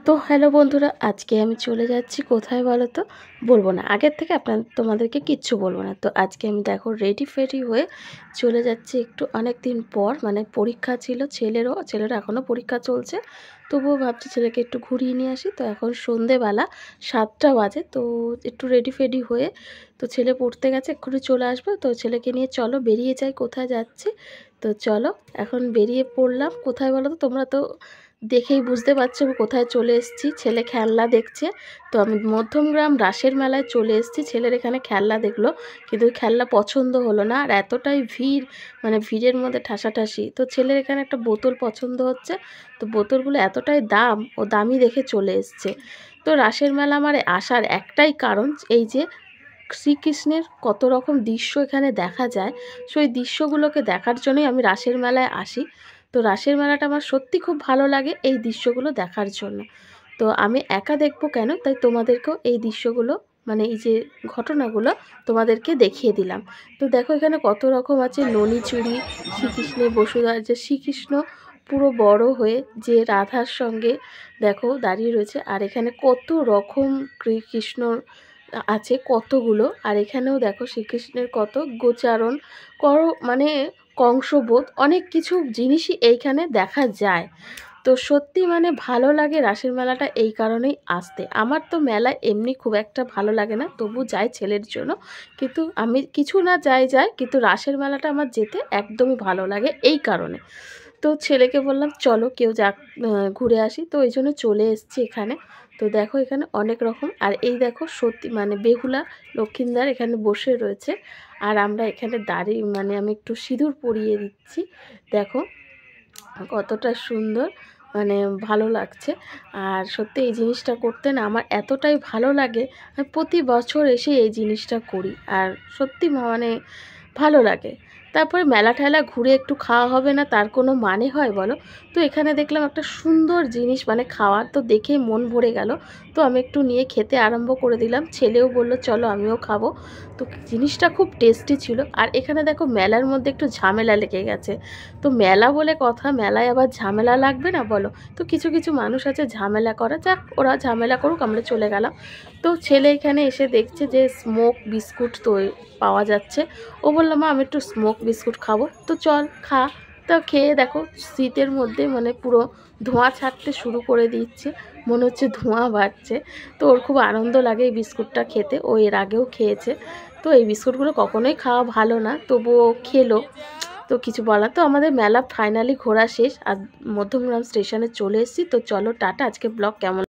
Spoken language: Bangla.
তো হ্যালো বন্ধুরা, আজকে আমি চলে যাচ্ছি কোথায় বলো তো? বলবো না, আগের থেকে তোমাদেরকে কিচ্ছু বলবো না। তো আজকে আমি দেখো রেডি ফেডি হয়ে চলে যাচ্ছি একটু অনেক দিন পর, মানে পরীক্ষা ছিল ছেলেরও এখনও পরীক্ষা চলছে, তবুও ভাবছি ছেলেকে একটু ঘুরিয়ে নিয়ে আসি। তো এখন সন্ধেবেলা 7টা বাজে, তো একটু রেডি ফেডি হয়ে, তো ছেলে পড়তে গেছে, এক্ষুনি চলে আসবে। তো ছেলেকে নিয়ে চলো বেরিয়ে যাই, কোথায় যাচ্ছি। তো চলো এখন বেরিয়ে পড়লাম। কোথায় বলো তো? তোমরা তো দেখেই বুঝতে পারছো আমি কোথায় চলে এসেছি। ছেলে খেলনা দেখছে। তো আমি মধ্যমগ্রাম রাসের মেলায় চলে এসেছি। ছেলের এখানে খেলনা দেখলো, কিন্তু খেলনা পছন্দ হলো না, আর এতটাই ভিড়, মানে ভিড়ের মধ্যে ঠাসাঠাসি। তো ছেলের এখানে একটা বোতল পছন্দ হচ্ছে, তো বোতলগুলো এতটাই দাম, ও দামি দেখে চলে এসছে। তো রাসের মেলা আমার আসার একটাই কারণ, এই যে শ্রীকৃষ্ণের কত রকম দৃশ্য এখানে দেখা যায়, সেই দৃশ্যগুলোকে দেখার জন্যই আমি রাসের মেলায় আসি। তো রাসের মেলাটা আমার সত্যি খুব ভালো লাগে এই দৃশ্যগুলো দেখার জন্য। তো আমি একা দেখবো কেন, তাই তোমাদেরকেও এই দৃশ্যগুলো, মানে এই যে ঘটনাগুলো তোমাদেরকে দেখিয়ে দিলাম। তো দেখো এখানে কত রকম আছে, ননি চুড়ি, শ্রীকৃষ্ণের বসুধার, যে শ্রীকৃষ্ণ পুরো বড় হয়ে যে রাধার সঙ্গে দেখো দাঁড়িয়ে রয়েছে, আর এখানে কত রকম কৃষ্ণ আছে কতগুলো। আর এখানেও দেখো শ্রীকৃষ্ণের কত গোচারণ মানে কংসবোধ, অনেক কিছু জিনিসই এইখানে দেখা যায়। তো সত্যি মানে ভালো লাগে রাসের মেলাটা এই কারণেই আসতে। আমার তো মেলা এমনি খুব একটা ভালো লাগে না, তবু যাই ছেলের জন্য। কিন্তু আমি কিছু না যাই, কিন্তু রাসের মেলাটা আমার যেতে একদমই ভালো লাগে এই কারণে। তো ছেলেকে বললাম চলো কেউ যাক, ঘুরে আসি। তো এই জন্য চলে এসেছি এখানে। তো দেখো এখানে অনেক রকম, আর এই দেখো সত্যি মানে বেহুলা লক্ষিন্দর এখানে বসে রয়েছে, আর আমরা এখানে দাঁড়িয়ে, মানে আমি একটু সিঁদুর পরিয়ে দিচ্ছি। দেখো কতটা সুন্দর, মানে ভালো লাগছে। আর সত্যি এই জিনিসটা করতে না আমার এতটাই ভালো লাগে, আমি প্রতি বছর এসে এই জিনিসটা করি, আর সত্যি মানে ভালো লাগে। তারপরে মেলা ঠেলা ঘুরে একটু খাওয়া হবে না, তার কোনো মানে হয় বলো? তো এখানে দেখলাম একটা সুন্দর জিনিস, মানে খাওয়ার, তো দেখেই মন ভরে গেল। তো আমি একটু নিয়ে খেতে আরম্ভ করে দিলাম, ছেলেও বললো চলো আমিও খাবো। তো জিনিসটা খুব টেস্টি ছিল। আর এখানে দেখো মেলার মধ্যে একটু ঝামেলা লেগে গেছে। তো মেলা বলে কথা, মেলায় আবার ঝামেলা লাগবে না বলো? তো কিছু কিছু মানুষ আছে ঝামেলা করে, যাক ওরা ঝামেলা করুক, আমরা চলে গেলাম। তো ছেলে এখানে এসে দেখছে যে স্মোক বিস্কুট তো পাওয়া যাচ্ছে। ও বললাম মা আমি একটু স্মোক বিস্কুট খাবো। তো চল খা। তো খেয়ে দেখো শীতের মধ্যে মানে পুরো ধোঁয়া ছাড়তে শুরু করে দিচ্ছে, মনে হচ্ছে ধোঁয়া বাড়ছে। তো ওর খুব আনন্দ লাগে এই বিস্কুটটা খেতে, ও এর আগেও খেয়েছে। তো এই বিস্কুটগুলো কখনোই খাওয়া ভালো না, তবুও খেলো। তো কিছু বলার, তো আমাদের মেলা ফাইনালি ঘোরা শেষ, আর মধ্যমগ্রাম স্টেশনে চলে এসেছি। তো চলো টাটা, আজকে ব্লগ কেমন